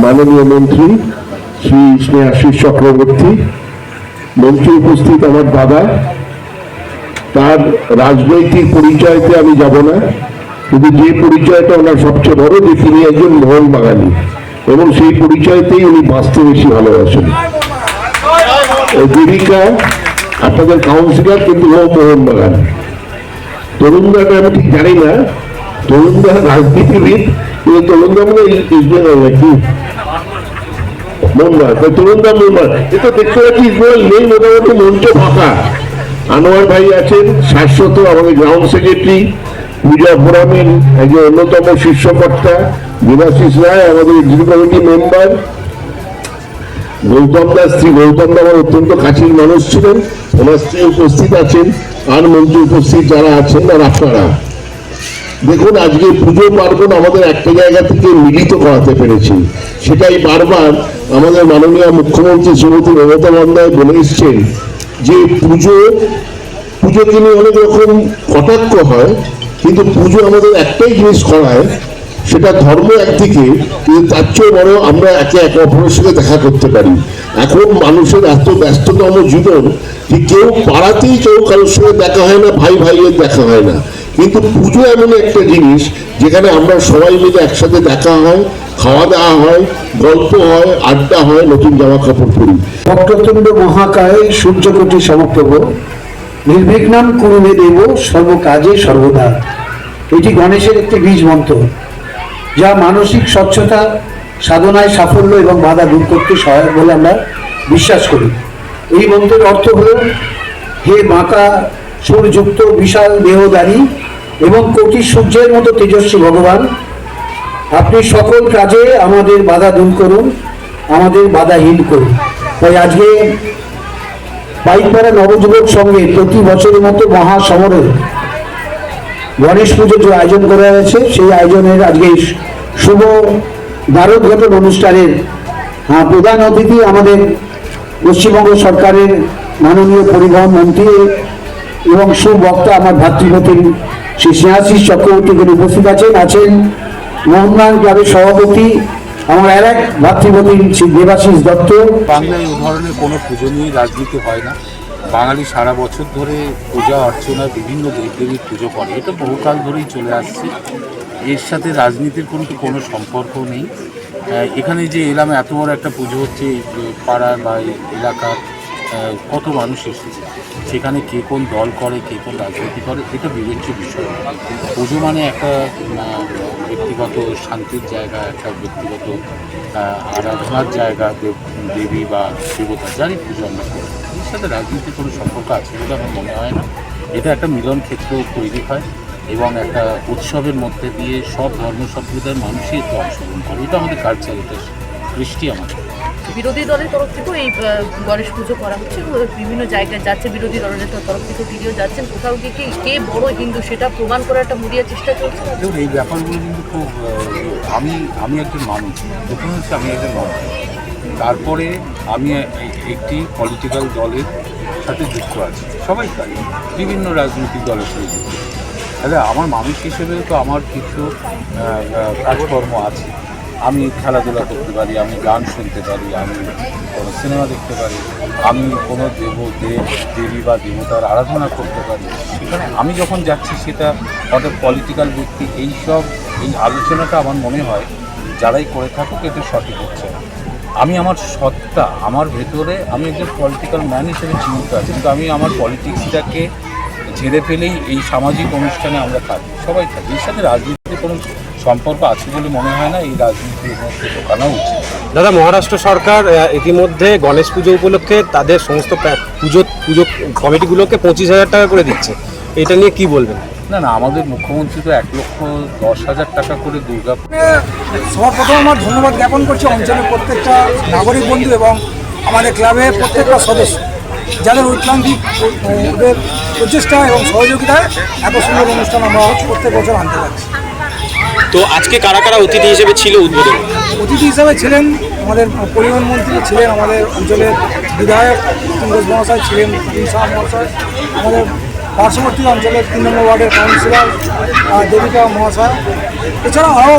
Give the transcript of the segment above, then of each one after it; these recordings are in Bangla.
মাননীয় মন্ত্রী শ্রী স্নেহাশিস চক্রবর্তী, মঞ্চে উপস্থিত আমার দাদা। তার রাজনৈতিক পরিচয়তে আমি যাব না, কিন্তু যে পরিচয়টা ওনার সবচেয়ে বড়, যে তিনি একজন মোহনবাগানী, এবং সেই পরিচয়তেই উনি বাঁচতে বেশি ভালোবাসেন। দেবিকা আপনাদের কাউন্সিলর, কিন্তু ও মোহনবাগান। তরুণদাটা আমি ঠিক জানি না, তরুণদা রাজনীতিবিদ, কিন্তু তরুণদা মানে ইসবেল নাকি মোহনবাগান, তরুণদা মোহনবাগান। এটা দেখতে পাচ্ছি ইসবেল নেই, মোটামুটি মঞ্চ ফাঁকা। আনোয়ার ভাই আছেন শাশ্বত, আমাদের গ্রাউন্ড সেক্রেটারি, পূজা ফোরামের একজন অন্যতম শীর্ষকর্তা, দেবাশিস রায় আমাদের executive committee member, Gautam Das, স্ত্রী গৌতম দা আমার অত্যন্ত কাছের মানুষ ছিলেন, ওনার স্ত্রী উপস্থিত আছেন, আর মঞ্চে উপস্থিত যারা আছেন আর আপনারা। দেখুন, আজকে পুজো পার্বণ আমাদের একটা জায়গা থেকে মিলিত করাতে পেরেছি। সেটাই বারবার আমাদের মাননীয় মুখ্যমন্ত্রী শ্রীমতী মমতা বন্দ্যোপাধ্যায় বলে এসছেন যে পুজোকে নিয়ে অনেক রকম কটাক্ষ হয়, কিন্তু পুজো আমাদের একটাই জিনিস করায়, সেটা ধর্ম একদিকে, কিন্তু তার চেয়ে বড় আমরা একে অপরের সাথে দেখা করতে পারি। এখন মানুষের এত ব্যস্ততম জীবন যে কেউ পাড়াতেই কেউ কারোর সঙ্গে দেখা হয় না, ভাই ভাইয়ের দেখা হয় না, কিন্তু পুজো এমন একটা জিনিস যেখানে আমরা সবাই মিলে একসাথে দেখা হয়, খাওয়া দাওয়া হয়, গল্প হয়, আড্ডা হয়, নতুন জামা কাপড় পরি। বক্রতুণ্ড মহাকায় সূর্যকোটি সমপ্রভ, নির্বিঘ্নং কুরু মে দেব সর্বকাজে সর্বদা। এটি গণেশের একটি বীজ মন্ত্র, যা মানসিক স্বচ্ছতা সাধনায় সাফল্য এবং বাধা দূর করতে সহায়ক বলে আমরা বিশ্বাস করি। এই মন্ত্রের অর্থ হল, হে বাঁকা সুরযুক্ত বিশাল দেহধারী এবং কোটি সূর্যের মতো তেজস্বী ভগবান, আপনি সকল কাজে আমাদের বাধা দূর করুন, আমাদের বাধাহীন করুন। তাই আজকে বাইকপাড়া নবযুবক সঙ্গে প্রতি বছরের মতো মহাসমারোহে গণেশ পুজোর যে আয়োজন করা হয়েছে, সেই আয়োজনের আজকে শুভ দ্বারোদ্ঘাটন অনুষ্ঠানের প্রধান অতিথি আমাদের পশ্চিমবঙ্গ সরকারের মাননীয় পরিবহন মন্ত্রী এবং সুবক্তা আমার ভাতৃপতি শ্রী স্নেহাশিস চক্রবর্তী উপস্থিত আছেন মোহনবাগান ক্লাবের সভাপতি আমার আর এক ভাতৃপতি শ্রী দেবাশিস দত্ত। বাংলায় এই ধরনের কোনো পুজো নিয়ে রাজনীতি হয় না। বাঙালি সারা বছর ধরে পূজা অর্চনা বিভিন্ন দেবদেবীর পুজো করে, এটা বহুকাল ধরেই চলে আসছে। এর সাথে রাজনীতির কোনো সম্পর্ক নেই। এখানে যে এলাম, এত বড় একটা পুজো হচ্ছে, পাড়ার বা এলাকার কত মানুষ এসেছে, সেখানে কে কোন দল করে, কে কোন রাজনীতি করে, এটা বিবেচ্য বিষয়। পুজো মানে একটা ব্যক্তিগত শান্তির জায়গা, একটা ব্যক্তিগত আরাধনার জায়গা, দেবী বা দেবতা যারই পুজো আমরা করি, এর সাথে রাজনীতির কোনো সম্পর্ক আছে বলে আমার মনে হয় না। এটা একটা মিলন ক্ষেত্র তৈরি হয় এবং একটা উৎসবের মধ্যে দিয়ে সব ধর্ম সম্প্রদায়ের মানুষই একটু অংশগ্রহণ করে। এটা আমাদের কালচার, এটা কৃষ্টি আমাদের। বিরোধী দলের তরফ থেকেও এই গণেশ পুজো করা হচ্ছে, বিভিন্ন জায়গায় যাচ্ছে, বিরোধী দলের তরফ থেকে ভিডিও যাচ্ছেন, কোথাও গিয়ে কে বড় হিন্দু সেটা প্রমাণ করার একটা মুড়িয়ার চেষ্টা চলছে। দেখুন, এই ব্যাপারগুলো কিন্তু খুব আমি একজন মানুষ, প্রথম হচ্ছে আমি একজন মানুষ, তারপরে আমি একটি পলিটিক্যাল দলের সাথে যুক্ত আছি, সবাই তাই, বিভিন্ন রাজনৈতিক দলের সাথে যুক্ত। তাহলে আমার মানুষ হিসেবে তো আমার কিছু কাজকর্ম আছে। আমি খেলাধুলা করতে পারি, আমি গান শুনতে পারি, আমি কোনো সিনেমা দেখতে পারি, আমি কোনো দেবী বা দেবতার আরাধনা করতে পারি। সেখানে আমি যখন যাচ্ছি, সেটা অর্থাৎ পলিটিক্যাল ব্যক্তি এই আলোচনাটা আমার মনে হয় যারাই করে থাকুক এটা সঠিক হচ্ছে না। আমি আমার সত্তা, আমার ভেতরে আমি একজন পলিটিক্যাল ম্যান হিসেবে চিহ্নিত আছি, কিন্তু আমি আমার পলিটিক্সটাকে ঝেড়ে ফেলেই এই সামাজিক অনুষ্ঠানে আমরা থাকি, সবাই থাকি। এর সাথে রাজনীতির কোনো সম্পর্ক আছে বলে মনে হয় না, এই রাজনীতির মধ্যে ঢোকানো উচিত। দাদা, মহারাষ্ট্র সরকার ইতিমধ্যে গণেশ পুজো উপলক্ষে তাদের সমস্ত পুজো কমিটিগুলোকে 25,000 টাকা করে দিচ্ছে, এটা নিয়ে কি বলবেন? না, আমাদের মুখ্যমন্ত্রী তো 1,10,000 টাকা করে দুর্গা। সবার প্রথমে আমার ধন্যবাদ জ্ঞাপন করছি অঞ্চলের প্রত্যেকটা নাগরিক বন্ধু এবং আমাদের ক্লাবের প্রত্যেকটা সদস্য, যাদের ঐক্যান্তিক ওদের প্রচেষ্টা এবং সহযোগিতায় এত সুন্দর অনুষ্ঠান আমরা প্রত্যেক বছর আনতে পারছি। তো আজকে কারা কারা অতিথি হিসেবে ছিল উদ্বোধন? অতিথি হিসাবে ছিলেন আমাদের পরিবহন মন্ত্রী, ছিলেন আমাদের অঞ্চলের বিধায়ক ঘোষ মহাশয়, ছিলেন শাহ মহাশয়, আমাদের পার্শ্ববর্তী অঞ্চলের 3 নম্বর ওয়ার্ডের কাউন্সিলর দেবিকা মহাশয়, এছাড়াও আরও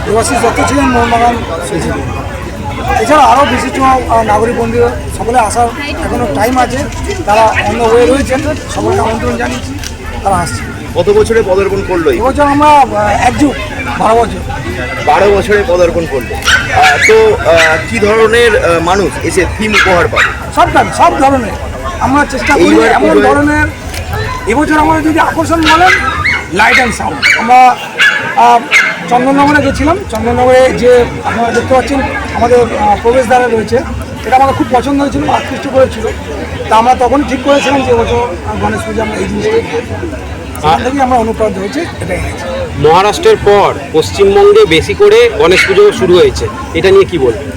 দেবাশিস দত্ত ছিলেন মোহনবাগান প্রেসিডেন্ট। এছাড়া আরও বিশিষ্ট নাগরিক বন্ধু সকলে আসার এখনও টাইম আছে, তারা অন্য হয়ে রয়েছেন, সকলকে আমন্ত্রণ জানিয়েছি, তারা আসছে। কত বছরে পদার্পণ করলো? এবছর আমরা একযুগ 12 বছর। 12 বছরে পদার্পণ করলো। তো কি ধরনের মানুষ এসে থিম উপহার পাবে? সব ধরনের আমরা চেষ্টা করি এইবার এমন পুজোয়- ধরনের। এবছর আমাদের যদি আকর্ষণ বলেন লাইট অ্যান্ড সাউন্ড, আমরা চন্দননগরে গেছিলাম। চন্দননগরে যে আপনারা দেখতে পাচ্ছেন আমাদের প্রবেশদ্বারে রয়েছে, এটা আমাদের খুব পছন্দ হয়েছিল, আকৃষ্ট করেছিল। তা আমরা তখন ঠিক করেছিলাম যে এবছর গণেশ পুজো আমরা এই জিনিসটা সেখান থেকেই আমরা অনুপ্রাণিত হয়েছে, এটাই হয়েছে। মহারাষ্ট্রের পর পশ্চিমবঙ্গে বেশি করে গণেশ পুজো শুরু হয়েছে, এটা নিয়ে কি বলবেন?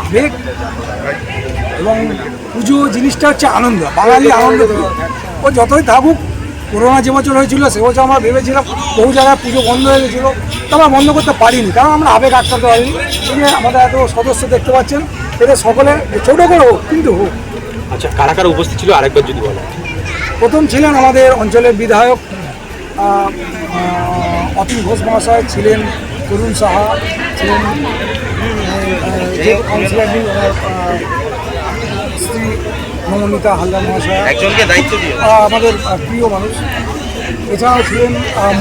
আবেগ এবং পুজো জিনিসটা হচ্ছে আনন্দ, বাঙালি আনন্দ প্রিয়। ও যতই থাকুক, করোনা যে বছর হয়েছিল সে বছর আমরা ভেবেছিলাম বহু জায়গায় পুজো বন্ধ হয়ে গেছিলো, তো আমরা বন্ধ করতে পারিনি, কারণ আমরা আবেগ আটকাতে পারিনি। এই যে আমাদের এত সদস্য দেখতে পাচ্ছেন, এদের সকলে ছোটো করে হোক কিন্তু হোক। আচ্ছা, কারা কারা উপস্থিত ছিল আরেকবার যদি বলেন। প্রথম ছিলেন আমাদের অঞ্চলের বিধায়ক অতুল ঘোষ মহাশয়, ছিলেন তরুণ সাহা, ছিলেন যে কাউন্সিলর শ্রী নমনিতা হালদার মহাশয়, একজনকে দায়িত্ব দিয়ে আমাদের প্রিয় মানুষ। এছাড়াও ছিলেন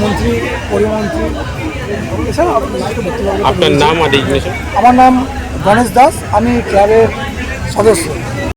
মন্ত্রী, পরিমন্ত্রী। এছাড়াও আপনার নাম আর ডিগনিশন? আমার নাম গণেশ দাস, আমি ক্লাবের সদস্য।